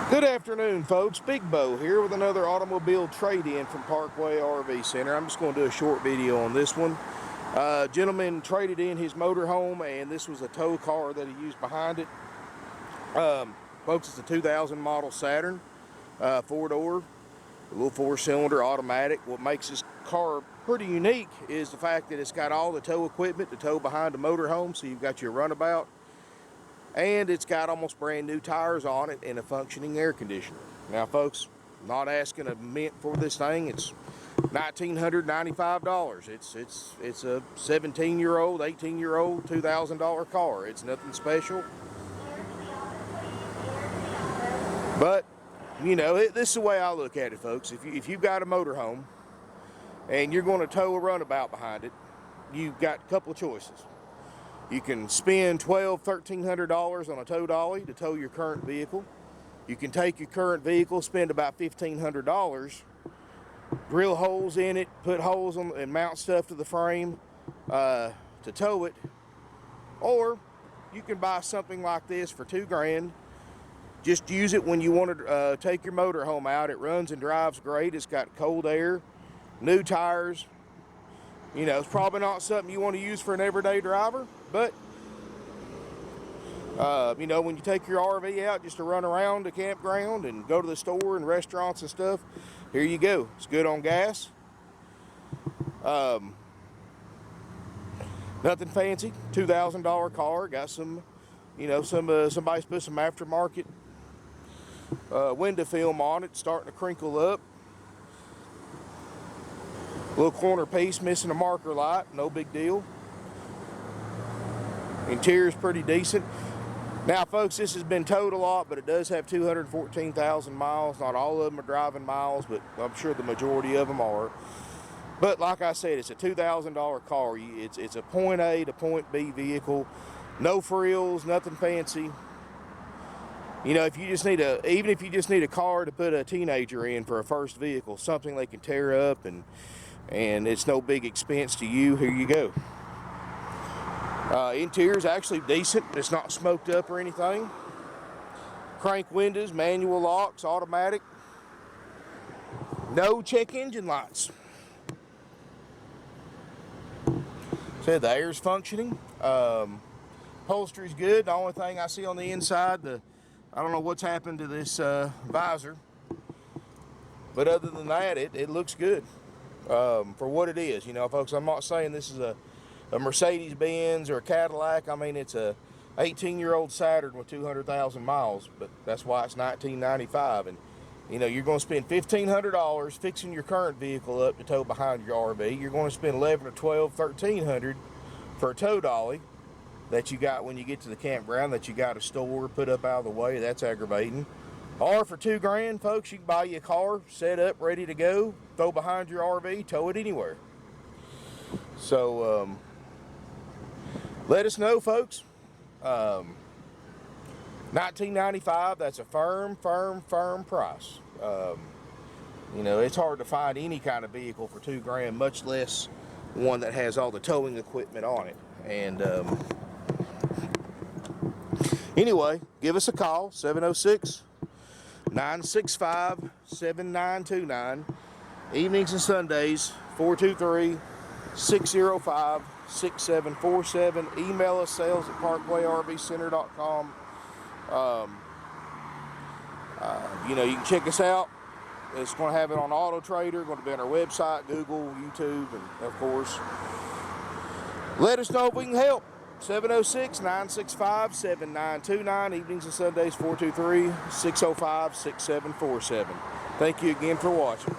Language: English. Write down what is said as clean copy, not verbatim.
Good afternoon, folks. Big Bo here with another automobile trade-in from Parkway RV Center. I'm just going to do a short video on this one. Gentleman traded in his motorhome, and this was a tow car that he used behind it. Folks, it's a 2000 model Saturn, four-door, a little four-cylinder automatic. What makes this car pretty unique is the fact that it's got all the tow equipment to tow behind the motorhome. So you've got your Runabout, and it's got almost brand new tires on it and a functioning air conditioner. Now, folks, not asking a mint for this thing. It's $1,995. It's a 17-year-old, 18-year-old, $2,000 car. It's nothing special. But, you know, this is the way I look at it, folks. If you've got a motorhome and you're going to tow a Runabout behind it, you've got a couple of choices. You can spend $1,200, $1,300 on a tow dolly to tow your current vehicle. You can take your current vehicle, spend about $1,500, drill holes in it, put holes on and mount stuff to the frame to tow it. Or you can buy something like this for $2,000. Just use it when you want to take your motorhome out. It runs and drives great. It's got cold air, new tires. You know, it's probably not something you want to use for an everyday driver, but you know, when you take your RV out just to run around the campground and go to the store and restaurants and stuff, here you go. It's good on gas. Nothing fancy. $2,000 car. Got some, you know, somebody's put some aftermarket window film on it, starting to crinkle up. Little corner piece missing a marker light, no big deal. Interior's pretty decent. Now, folks, this has been towed a lot, but it does have 214,000 miles. Not all of them are driving miles, but I'm sure the majority of them are. But like I said, it's a $2,000 car. It's a point A to point B vehicle. No frills, nothing fancy. You know, if you just need even if you just need a car to put a teenager in for a first vehicle, something they can tear up and it's no big expense to you, here you go. Interior's actually decent. It's not smoked up or anything. Crank windows, manual locks, automatic. No check engine lights. So the air's functioning. Upholstery's good. The only thing I see on the inside, I don't know what's happened to this visor, but other than that, it looks good. For what it is, you know, folks, I'm not saying this is a Mercedes-Benz or a Cadillac. I mean, it's a 18-year-old Saturn with 200,000 miles, but that's why it's $1,995. And, you know, you're going to spend $1,500 fixing your current vehicle up to tow behind your RV. You're going to spend $1,100 or $1,200, $1,300 for a tow dolly that you got when you get to the campground that you got to store, put up out of the way. That's aggravating. Or for $2,000, folks, you can buy you a car, set up, ready to go, throw behind your RV, tow it anywhere. So, let us know, folks. $1,995, that's a firm price. You know, it's hard to find any kind of vehicle for $2,000, much less one that has all the towing equipment on it. And anyway, give us a call, 706-965-7929. Evenings and Sundays, 423-605-6747. Email us, sales@parkwayrvcenter.com. You know, you can check us out. It's going to have it on Auto Trader, going to be on our website, Google, YouTube, and of course, let us know if we can help. 706-965-7929. Evenings and Sundays, 423-605-6747. Thank you again for watching.